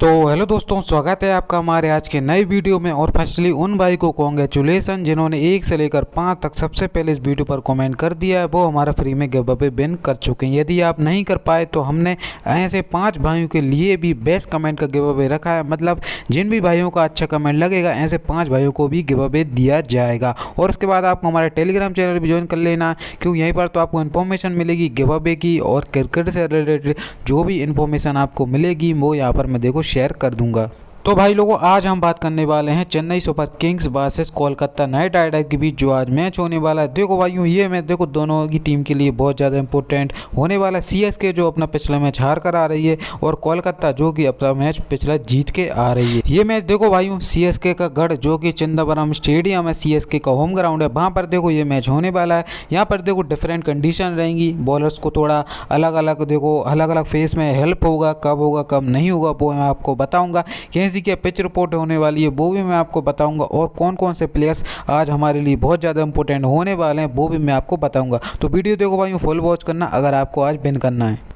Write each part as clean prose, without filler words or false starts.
तो हेलो दोस्तों, स्वागत है आपका हमारे आज के नए वीडियो में। और फर्स्टली उन भाई को कॉन्ग्रेचुलेसन जिन्होंने 1 से लेकर 5 तक सबसे पहले इस वीडियो पर कमेंट कर दिया है, वो हमारा फ्री में गिव अवे विन कर चुके हैं। यदि आप नहीं कर पाए तो हमने ऐसे 5 भाइयों के लिए भी बेस्ट कमेंट का गिव अवे रखा है। मतलब जिन भी भाइयों का अच्छा कमेंट लगेगा ऐसे 5 भाइयों को भी गिव अवे दिया जाएगा। और उसके बाद आपको हमारे टेलीग्राम चैनल भी ज्वाइन कर लेना, क्योंकि यहीं पर तो आपको इन्फॉर्मेशन मिलेगी गिव अवे की, और क्रिकेट से रिलेटेड जो भी इन्फॉर्मेशन आपको मिलेगी वो यहाँ पर मैं देखो शेयर कर दूंगा। तो भाई लोगों, आज हम बात करने वाले हैं Chennai Super Kings versus Kolkata Knight Rider के बीच जो आज मैच होने वाला है। देखो भाइयों, ये मैच देखो दोनों की टीम के लिए बहुत ज़्यादा इंपॉर्टेंट होने वाला है। सीएसके जो अपना पिछला मैच हार कर आ रही है, और कोलकाता जो कि अपना मैच पिछला जीत के आ रही है। ये मैच देखो भाइयों, सीएसके का गढ़ जो कि चिदंबरम स्टेडियम है, सीएसके का होम ग्राउंड है, वहाँ पर देखो ये मैच होने वाला है। यहाँ पर देखो डिफरेंट कंडीशन रहेंगी, बॉलर्स को थोड़ा अलग अलग फेस में हेल्प होगा, कब नहीं होगा वो मैं आपको बताऊँगा। कैसी क्या पिच रिपोर्ट होने वाली है वो भी मैं आपको बताऊंगा, और कौन कौन से प्लेयर्स आज हमारे लिए बहुत ज़्यादा इंपॉर्टेंट होने वाले हैं वो भी मैं आपको बताऊंगा। तो वीडियो देखो भाई, फुल वॉच करना अगर आपको आज विन करना है।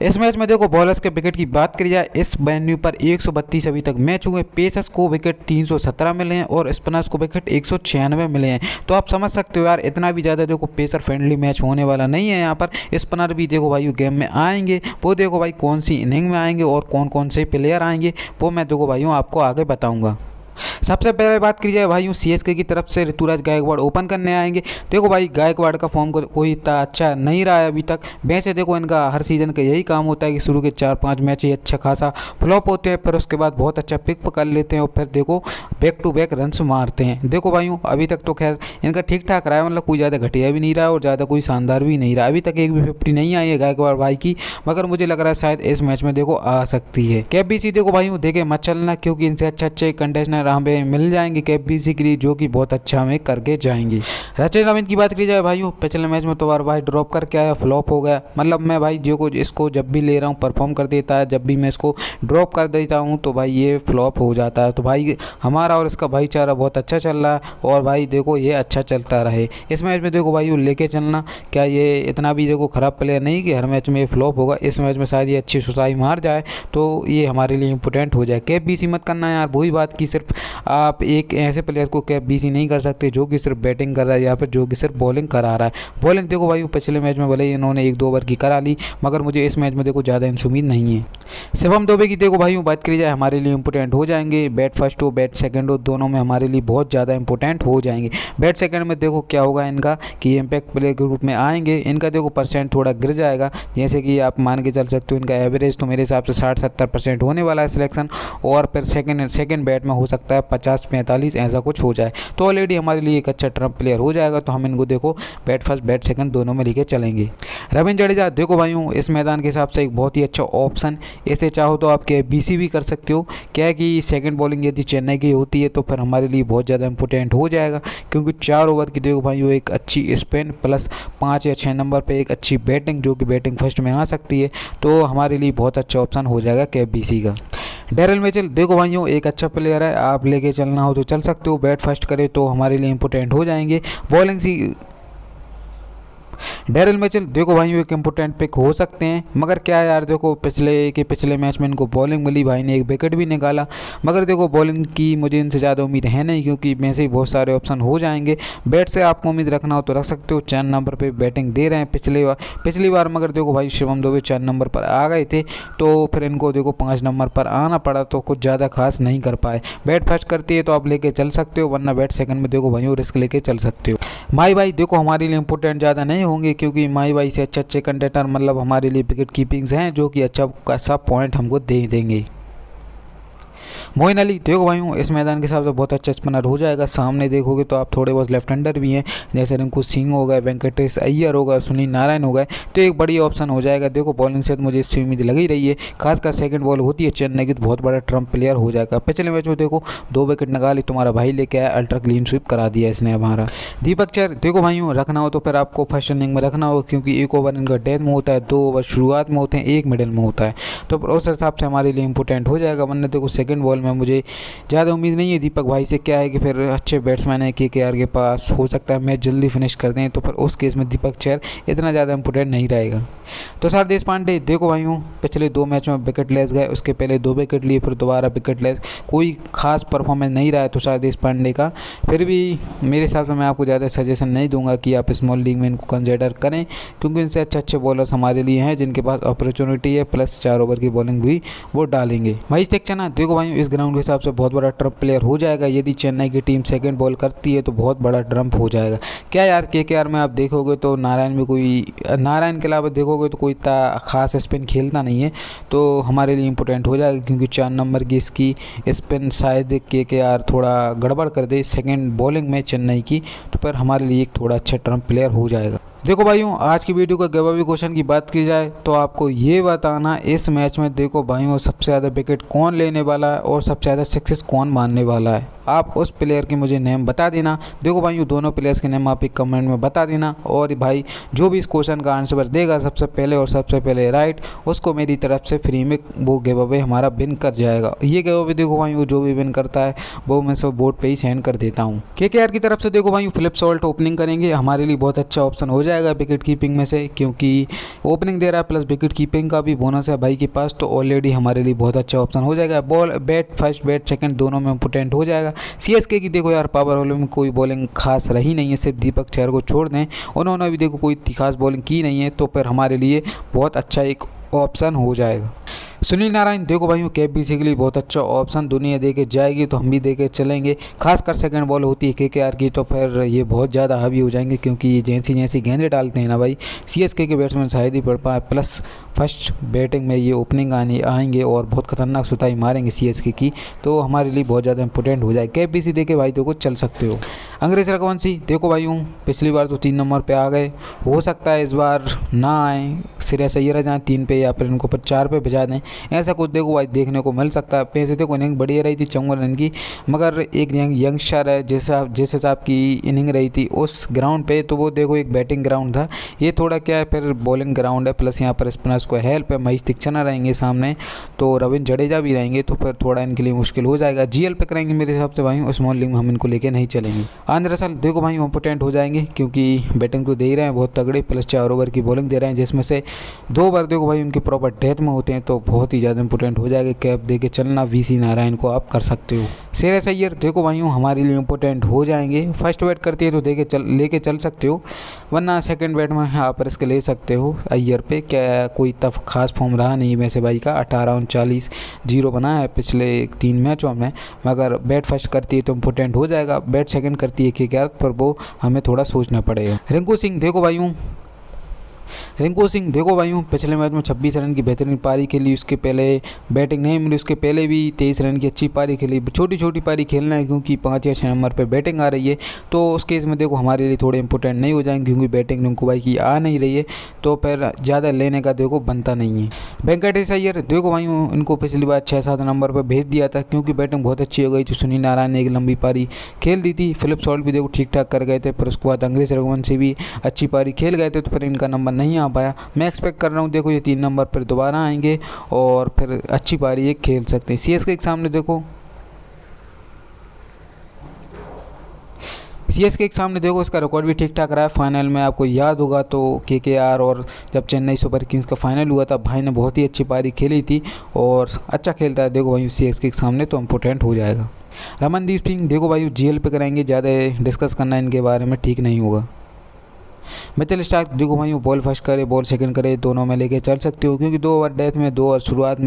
इस मैच में देखो बॉलर्स के विकेट की बात करी जाए, इस वेन्यू पर 132 अभी तक मैच हुए। पेसर्स को विकेट 317 मिले हैं और स्पिनर्स को विकेट 196 मिले हैं। तो आप समझ सकते हो यार, इतना भी ज़्यादा देखो पेसर फ्रेंडली मैच होने वाला नहीं है। यहाँ पर स्पिनर भी देखो भाई गेम में आएंगे, वो देखो भाई कौन सी इनिंग में आएंगे और कौन कौन से प्लेयर आएंगे वो मैं देखो भाइयों आपको आगे बताऊँगा। सबसे पहले बात की जाए भाइयों, सीएसके की तरफ से ऋतुराज गायकवाड़ ओपन करने आएंगे। देखो भाई, गायकवाड़ का फॉर्म कोई इतना अच्छा नहीं रहा है अभी तक। वैसे देखो इनका हर सीज़न का यही काम होता है कि शुरू के 4-5 मैच ही अच्छा खासा फ्लॉप होते हैं, फिर उसके बाद बहुत अच्छा पिक पकड़ लेते हैं और फिर देखो बैक टू बैक रन्स मारते हैं। देखो भाइयों, अभी तक तो खैर इनका ठीक ठाक रहा है, मतलब कोई ज़्यादा घटिया भी नहीं रहा और ज़्यादा कोई शानदार भी नहीं रहा। अभी तक एक भी 50 नहीं आई है गायकवाड़ भाई की, मगर मुझे लग रहा है शायद इस मैच में देखो आ सकती है। KBC देखो भाइयों देखे मत चलना, क्योंकि इनसे अच्छे कंटेस्टर हमें मिल जाएंगे KBC के लिए, जो कि बहुत अच्छा हमें करके जाएंगे। रचिन रविंद्र की बात की जाए भाइयों, पिछले मैच में तो बार भाई ड्रॉप करके आया, फ्लॉप हो गया। मतलब मैं भाई जो कुछ इसको जब भी ले रहा हूँ परफॉर्म कर देता है, जब भी मैं इसको ड्रॉप कर देता हूँ तो भाई ये फ्लॉप हो जाता है। तो भाई हमारा और इसका भाईचारा बहुत अच्छा चल रहा है, और भाई देखो ये अच्छा चलता रहे। इस मैच में देखो भाई लेके चलना, क्या ये इतना भी देखो ख़राब प्लेयर नहीं कि हर मैच में फ्लॉप होगा। इस मैच में शायद ये अच्छी सुसाई मार जाए तो ये हमारे लिए इंपॉर्टेंट हो जाए। KBC मत करना यार, वही बात की सिर्फ आप एक ऐसे प्लेयर को KBC नहीं कर सकते जो कि सिर्फ बैटिंग कर रहा है या फिर जो कि सिर्फ बॉलिंग करा रहा है। बॉलिंग देखो भाई पिछले मैच में भले ही इन्होंने 1-2 ओवर की करा ली, मगर मुझे इस मैच में देखो ज़्यादा उम्मीद नहीं है। शिवम दुबे की देखो भाई बात करी जाए, हमारे लिए इंपॉर्टेंट हो जाएंगे। बैट फर्स्ट हो बैट सेकंड हो, दोनों में हमारे लिए बहुत ज़्यादा इंपॉर्टेंट हो जाएंगे। बैट सेकंड में देखो क्या होगा इनका कि इम्पैक्ट प्लेयर के रूप में आएंगे। इनका देखो परसेंट थोड़ा गिर जाएगा, जैसे कि आप मान के चल सकते हो इनका एवरेज तो मेरे हिसाब से 60-70% होने वाला है सिलेक्शन, और फिर सेकंड बैट में हो सकता है 50-45 ऐसा कुछ हो जाए। तो ऑलरेडी हमारे लिए एक अच्छा टर्म प्लेयर हो जाएगा, तो हम इनको देखो बैट फर्स्ट बैट सेकंड दोनों में लेके चलेंगे। रविंद्र जडेजा देखो भाइयों इस मैदान के हिसाब से एक बहुत ही अच्छा ऑप्शन, इसे चाहो तो आप KBC भी कर सकते हो। क्या है कि सेकंड बॉलिंग यदि चेन्नई की होती है तो फिर हमारे लिए बहुत ज़्यादा इंपॉर्टेंट हो जाएगा, क्योंकि 4 ओवर की देखो भाइयों एक अच्छी स्पिन प्लस 5 या 6 नंबर पर एक अच्छी बैटिंग, जो कि बैटिंग फर्स्ट में आ सकती है, तो हमारे लिए बहुत अच्छा ऑप्शन हो जाएगा KBC का। डेरिल मिचेल देखो भाइयों एक अच्छा प्लेयर है, आप लेके चलना हो तो चल सकते हो। बैट फर्स्ट करे तो हमारे लिए इंपॉर्टेंट हो जाएंगे। बॉलिंग सी डेरिल मिचेल देखो भाई एक इंपॉर्टेंट पिक हो सकते हैं, मगर क्या यार देखो पिछले मैच में इनको बॉलिंग मिली, भाई ने एक विकेट भी निकाला, मगर देखो बॉलिंग की मुझे इनसे ज़्यादा उम्मीद है नहीं, क्योंकि में से ही बहुत सारे ऑप्शन हो जाएंगे। बैट से आपको उम्मीद रखना हो तो रख सकते हो। 4 नंबर पे बैटिंग दे रहे हैं पिछली बार मगर देखो भाई शिवम दुबे 4 नंबर पर आ गए थे, तो फिर इनको देखो 5 नंबर पर आना पड़ा, तो कुछ ज़्यादा खास नहीं कर पाए। बैट फर्स्ट करती है तो आप लेके चल सकते हो, वरना बैट सेकंड में देखो भाई रिस्क लेके चल सकते हो। माई भाई देखो हमारे लिए इंपॉर्टेंट ज़्यादा नहीं होंगे, क्योंकि माई भाई से अच्छे कंटेंटर मतलब हमारे लिए विकेट कीपिंग्स हैं, जो कि अच्छा खासा पॉइंट हमको दे देंगे। मोइन अली देखो भाइयों इस मैदान के हिसाब से बहुत अच्छा स्पिनर हो जाएगा। सामने देखोगे तो आप थोड़े बहुत लेफ्ट हैंडर भी हैं, जैसे रिंकू सिंह हो गए, वेंकटेश अय्यर होगा, सुनील नारायण हो गए, तो एक बढ़िया ऑप्शन हो जाएगा। देखो बॉलिंग से मुझे इससे उम्मीद लगी रही है, खासकर सेकंड बॉल होती है चेन्नई की तो बहुत बड़ा ट्रम्प प्लेयर हो जाएगा। पिछले मैच में देखो 2 विकेट निकाली, तुम्हारा भाई लेके आया, अल्ट्रा क्लीन स्वीप करा दिया इसने हमारा। दीपक चहर देखो भाइयों रखना हो तो फिर आपको फर्स्ट इनिंग में रखना हो, क्योंकि 1 ओवर इनका डेथ में होता है, 2 ओवर शुरुआत में होते हैं, 1 मिडिल में होता है, तो उस हिसाब से हमारे लिए इंपॉर्टेंट हो जाएगा। वरना देखो सेकंड बॉल बॉल में मुझे ज़्यादा उम्मीद नहीं है दीपक भाई से। क्या है कि फिर अच्छे बैट्समैन है केकेआर के पास, हो सकता है मैच जल्दी फिनिश कर दें, तो फिर उस केस में दीपक चहर इतना ज़्यादा इंपॉर्टेंट नहीं रहेगा। तुषार देशपांडे देखो भाइयों, पिछले 2 मैच में विकेट लेस गए, उसके पहले 2 विकेट लिए, फिर दोबारा विकेट लेस। कोई खास परफॉर्मेंस नहीं रहा है तुषार देशपांडे का। फिर भी मेरे हिसाब से मैं आपको ज़्यादा सजेशन नहीं दूंगा कि आप स्मॉल लीग में इनको कंसिडर करें, क्योंकि इनसे अच्छे बॉलर्स हमारे लिए हैं जिनके पास अपॉर्चुनिटी है, प्लस 4 ओवर की बॉलिंग भी वो डालेंगे। महेश तीक्षणा देखो भाइयों, इस ग्राउंड के हिसाब से बहुत बड़ा ट्रम्प प्लेयर हो जाएगा। यदि चेन्नई की टीम सेकंड बॉल करती है तो बहुत बड़ा ट्रम्प हो जाएगा। क्या यार, केकेआर में आप देखोगे तो नारायण के अलावा देखोगे तो कोई खास स्पिन खेलता नहीं है, तो हमारे लिए इंपॉर्टेंट हो जाएगा, क्योंकि 4 नंबर की इसकी स्पिन शायद केकेआर थोड़ा गड़बड़ कर दे सेकंड बॉलिंग में चेन्नई की, तो फिर हमारे लिए एक थोड़ा अच्छा ट्रम्प प्लेयर हो जाएगा। देखो भाइयों, आज की वीडियो का गिवअवे क्वेश्चन की बात की जाए तो आपको ये बताना इस मैच में देखो भाइयों सबसे ज़्यादा विकेट कौन लेने वाला है और सबसे ज़्यादा सिक्सेस कौन मारने वाला है। आप उस प्लेयर की मुझे नेम बता देना। देखो भाइयों, दोनों प्लेयर्स के नेम आप एक कमेंट में बता देना, और भाई जो भी इस क्वेश्चन का आंसर देगा सबसे पहले राइट, उसको मेरी तरफ से फ्री में वो गिवअवे हमारा विन कर जाएगा। ये गिवअवे देखो भाइयों जो भी विन करता है वो मैं सब बोर्ड पे ही सेंड कर देता हूँ। केकेआर की तरफ से देखो भाइयों फिलिप सॉल्ट ओपनिंग करेंगे, हमारे लिए बहुत अच्छा ऑप्शन हो जाएगा विकेट कीपिंग में से, क्योंकि ओपनिंग दे रहा है प्लस विकेट कीपिंग का भी बोनस है भाई के पास, तो ऑलरेडी हमारे लिए बहुत अच्छा ऑप्शन हो जाएगा। Ball bat first bat second दोनों में इंपोर्टेंट हो जाएगा। सीएसके की देखो यार पावर बॉलिंग में कोई बॉलिंग खास रही नहीं है, सिर्फ दीपक चहर को छोड़ दें, उन्होंने भी देखो कोई खास बॉलिंग की नहीं है, तो फिर हमारे लिए बहुत अच्छा एक ऑप्शन हो जाएगा। सुनील नारायण देखो भाइयों केबीसी के लिए बहुत अच्छा ऑप्शन, दुनिया दे के जाएगी तो हम भी दे के चलेंगे। खासकर सेकंड बॉल होती है केकेआर की तो फिर ये बहुत ज़्यादा हावी हो जाएंगे, क्योंकि ये जैसी गेंदें डालते हैं ना भाई सीएसके के बैट्समैन शायद ही पड़ पाए, प्लस फर्स्ट बैटिंग में ये ओपनिंग आएंगे और बहुत खतरनाक सुताई मारेंगे सीएसके की, तो हमारे लिए बहुत ज़्यादा इंपॉर्टेंट हो जाए। केबीसी दे के भाई देखो चल सकते हो। अंग्रेज रघुवंशी देखो भाइयों पिछली बार तो 3 नंबर पर आ गए, हो सकता है इस बार ना आए, श्रेयस अय्यर जाए 3 पे या फिर इनको 4 पे भिजा दें, ऐसा कुछ देखो भाई देखने को मिल सकता है। पैसे देखो इनिंग बढ़िया रही थी 54 रन की, मगर एक यंगस्टर है जिस हिसाब की इनिंग रही थी उस ग्राउंड पे, तो वो देखो एक बैटिंग ग्राउंड था, ये थोड़ा क्या है फिर बॉलिंग ग्राउंड है, प्लस यहाँ पर स्पिनर्स को हेल्प है। महेश तीक्षणा रहेंगे सामने, तो रविंद्र जडेजा भी रहेंगे, तो फिर थोड़ा इनके लिए मुश्किल हो जाएगा। जीएल पे करेंगे मेरे हिसाब से भाई, स्मॉल लीग में हम इनको लेके नहीं चलेंगे। आंध्र रसल देखो भाई इंपोर्टेंट हो जाएंगे, क्योंकि बैटिंग तो दे ही रहे हैं बहुत तगड़े, प्लस 4 ओवर की बॉलिंग दे रहे हैं, जिसमें से 2 ओवर देखो भाई उनकी प्रॉपर डेथ में होते हैं, तो बहुत ही ज़्यादा इंपॉर्टेंट हो जाएगा। कैप दे के चलना वीसी नारायण को आप कर सकते हो। श्रेयस अय्यर देखो भाइयों हमारे लिए इंपॉर्टेंट हो जाएंगे, फर्स्ट बैट करती है तो लेके चल सकते हो, वरना सेकंड बैट में आप रिस्क ले सकते हो अय्यर पे। क्या कोई तब खास फॉर्म रहा नहीं वैसे भाई का, 18-39-0 बना है पिछले 3 मैचों में, मगर बैट फर्स्ट करती है तो इंपॉर्टेंट हो जाएगा। बैट सेकंड करती है केकेआर पर वो हमें थोड़ा सोचना पड़ेगा। रिंकू सिंह देखो भाइयों पिछले मैच में 26 रन की बेहतरीन पारी खेली, उसके पहले बैटिंग नहीं मिली, उसके पहले भी 23 रन की अच्छी पारी खेली। छोटी पारी खेलना है क्योंकि 5 या 6 नंबर पे बैटिंग आ रही है, तो उस केस में देखो हमारे लिए थोड़े इंपॉर्टेंट नहीं हो जाएंगे, क्योंकि बैटिंग रिंकू भाई की आ नहीं रही है, तो फिर ज़्यादा लेने का देखो बनता नहीं है। वेंकटेश अय्यर देखो भाइयों इनको पिछली बार 6-7 नंबर पर भेज दिया था, क्योंकि बैटिंग बहुत अच्छी हो गई थी, सुनील नारायण ने एक लंबी पारी खेल दी थी, फिलिप सॉल्ट भी देखो ठीक ठाक कर गए थे, फिर उसके बाद अंग्रेज रघुवंशी भी अच्छी पारी खेल गए थे, तो फिर इनका नंबर नहीं आ पाया। मैं एक्सपेक्ट कर रहा हूँ देखो ये 3 नंबर पर दोबारा आएंगे और फिर अच्छी पारी एक खेल सकते हैं। सीएसके के सामने देखो इसका रिकॉर्ड भी ठीक ठाक रहा है। फाइनल में आपको याद होगा तो केकेआर और जब चेन्नई सुपर किंग्स का फाइनल हुआ था, भाई ने बहुत ही अच्छी पारी खेली थी और अच्छा खेलता है देखो भाई सीएसके के सामने, तो इंपॉर्टेंट हो जाएगा। रमनदीप सिंह देखो भाई जीएल पे कराएंगे, ज़्यादा डिस्कस करना इनके बारे में ठीक नहीं होगा। मिचेल स्टार्क देखो भाई बॉल फर्स्ट करे बॉल सेकंड करे दोनों में लेके चल सकते हो, क्योंकि 2 ओवर डेथ में 2 ओवर शुरुआत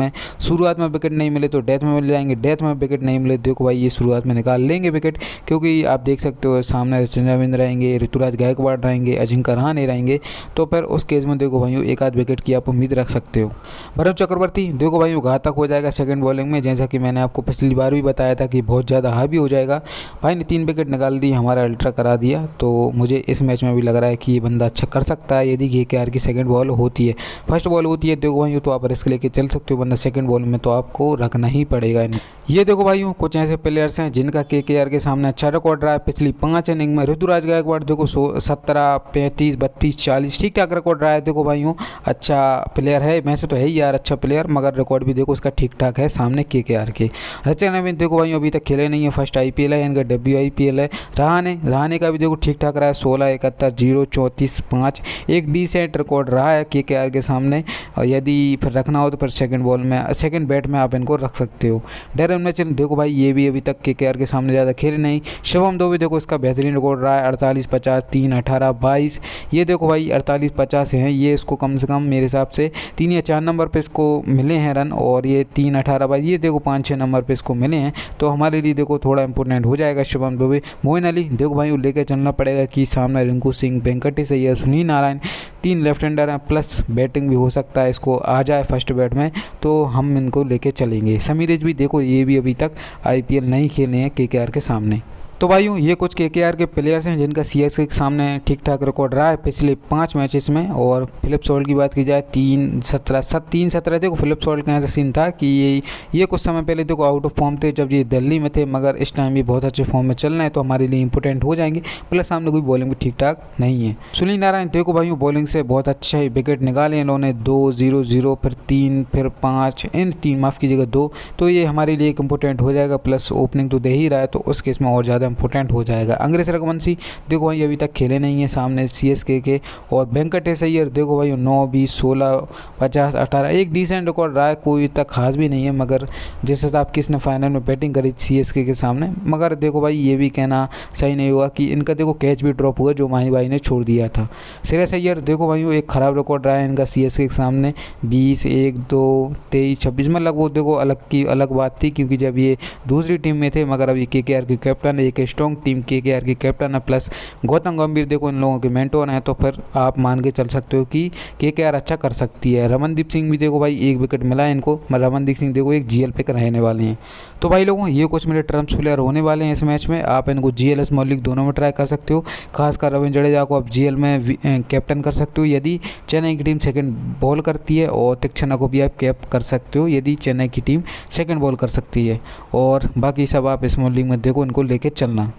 में विकेट नहीं मिले तो डेथ में मिल जाएंगे, डेथ में विकेट नहीं मिले देखो भाई ये शुरुआत में निकाल लेंगे विकेट, क्योंकि आप देख सकते हो सामने सचिन रविंद्र रहेंगे, ऋतुराज गायकवाड़ रहेंगे, अजिंक्य रहाणे रहेंगे, तो फिर उस केस में देखो भाई 1 आध विकेट की आप उम्मीद रख सकते हो। वरुण चक्रवर्ती देखो भाई घातक हो जाएगा सेकंड बॉलिंग में, जैसा कि मैंने आपको पिछली बार भी बताया था कि बहुत ज़्यादा हावी हो जाएगा। भाई ने 3 विकेट निकाल दी, हमारा अल्ट्रा करा दिया, तो मुझे इस मैच में भी लग रहा है कि ये बंदा अच्छा कर सकता है यदि केकेआर की सेकंड बॉल होती है। फर्स्ट बॉल होती है देखो भाई तो आप रिस्क लेके चल सकते हो, वरना सेकंड बॉल में तो आपको रखना ही पड़ेगा। ये देखो भाइयों कुछ ऐसे प्लेयर्स हैं जिनका केकेआर के सामने अच्छा रिकॉर्ड रहा है। पिछली 5 इनिंग में ऋतुराज गायकवाड़ देखो 17, 35, 32, 40 ठीक ठाक रिकॉर्ड रहा है। देखो भाइयों अच्छा प्लेयर है, वैसे तो है ही यार अच्छा प्लेयर, मगर रिकॉर्ड भी देखो उसका ठीक ठाक है सामने केकेआर के। रचना में देखो भाइयों अभी तक खेले नहीं है, फर्स्ट IPL है इनका, WIPL है। रहाने का भी देखो ठीक ठाक रहा है, 16, 71, 0, 34, 5 एक डिसेंट रिकॉर्ड रहा है केकेआर के सामने। और यदि फिर रखना हो तो फिर सेकंड बैट में आप इनको रख सकते हो। डेरन मैचल देखो भाई ये भी अभी तक केकेआर के सामने ज़्यादा खेले नहीं। शिवम दुबे देखो इसका बेहतरीन रिकॉर्ड रहा है, 48, 50, 3, 18, 22। ये देखो भाई 48, 50 हैं, ये इसको कम से कम मेरे हिसाब से 3 या 4 नंबर पे इसको मिले हैं रन, और ये 3, 18, 22 ये देखो 5-6 नंबर पे इसको मिले हैं। तो हमारे लिए देखो थोड़ा इंपॉर्टेंट हो जाएगा शिवम दुबे। मोइन अली देखो भाई लेकर चलना पड़ेगा कि सामने रिंकू सिंह, वेंकटेश अय्यर, सुनील नारायण 3 लेफ्ट हैंडर हैं, प्लस बैटिंग भी हो सकता है इसको आ जाए फर्स्ट बैट में, तो हम इनको लेके चलेंगे। समीरेज भी देखो ये भी अभी तक IPL नहीं खेले हैं केकेआर के सामने। तो भाइयों ये कुछ केकेआर के प्लेयर्स हैं जिनका CSK के सामने ठीक ठाक रिकॉर्ड रहा है पिछले 5 मैचेस में। और फिलिप सॉल्ट की बात की जाए 3-17 देखो फिलिप सॉल्ट का ऐसा सीन था कि ये कुछ समय पहले देखो आउट ऑफ फॉर्म थे जब ये दिल्ली में थे, मगर इस टाइम भी बहुत अच्छे फॉर्म में चल रहे हैं, तो हमारे लिए इंपॉर्टेंट हो जाएंगे। प्लस सामने कोई बॉलिंग भी ठीक ठाक नहीं है। सुनील नारायण देखो भाइयों बॉलिंग से बहुत अच्छा ही विकेट निकाले इन्होंने, 2, 0, 0, फिर 3, फिर 5, इन 3 माफ़ कीजिएगा 2, तो ये हमारे लिए एक इंपॉर्टेंट हो जाएगा। प्लस ओपनिंग तो दे ही रहा है तो उस केस में और ज़्यादा इंपॉर्टेंट हो जाएगा। अंग्रेज रघुवंशी देखो भाई अभी तक खेले नहीं है सामने CSK के। और वेंकटेश अय्यर देखो भाई 9, 20, 16, 50, 18 एक डिसेंट रिकॉर्ड रहा है, कोई इतना खास भी नहीं है, मगर जिस हिसाब की इसने फाइनल में बैटिंग करी CSK के सामने। मगर देखो भाई ये भी कहना सही नहीं हुआ कि इनका देखो कैच भी ड्रॉप हुआ जो माही भाई ने छोड़ दिया था। श्रेयस अय्यर देखो भाई एक ख़राब रिकॉर्ड रहा है इनका CSK के सामने, 20, 1, 2, 23, 26 मतलब वो देखो अलग बात थी क्योंकि जब ये दूसरी टीम में थे, मगर अभी KKR के कैप्टन एक स्ट्रॉन्ग टीम KKR की कैप्टन है, प्लस गौतम गंभीर देखो इन लोगों के मेंटोर हैं, तो फिर आप मान के चल सकते हो कि KKR अच्छा कर सकती है। रमनदीप सिंह भी देखो भाई 1 विकेट मिला है इनको, रमनदीप सिंह देखो एक GL पे रहने वाले हैं। तो भाई लोगों ये कुछ मेरे टर्म्स प्लेयर होने वाले हैं इस मैच में, आप इनको GLS मौलिक दोनों में ट्राई कर सकते हो। खासकर रविंद्र जडेजा को आप GL में कैप्टन कर सकते हो यदि चेन्नई की टीम सेकंड बॉल करती है, और तीक्षणा को भी आप कैप कर सकते हो यदि चेन्नई की टीम सेकंड बॉल कर सकती है। और बाकी सब आप स्मॉल लीग में देखो इनको लेके चलना।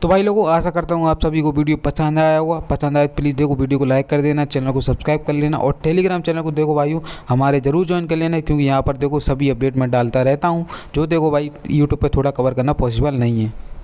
तो भाई लोगों आशा करता हूँ आप सभी को वीडियो पसंद आया होगा। पसंद आए प्लीज़ देखो वीडियो को लाइक कर देना, चैनल को सब्सक्राइब कर लेना, और टेलीग्राम चैनल को देखो भाइयों हमारे ज़रूर ज्वाइन कर लेना, क्योंकि यहाँ पर देखो सभी अपडेट मैं डालता रहता हूँ, जो देखो भाई यूट्यूब पर थोड़ा कवर करना पॉसिबल नहीं है।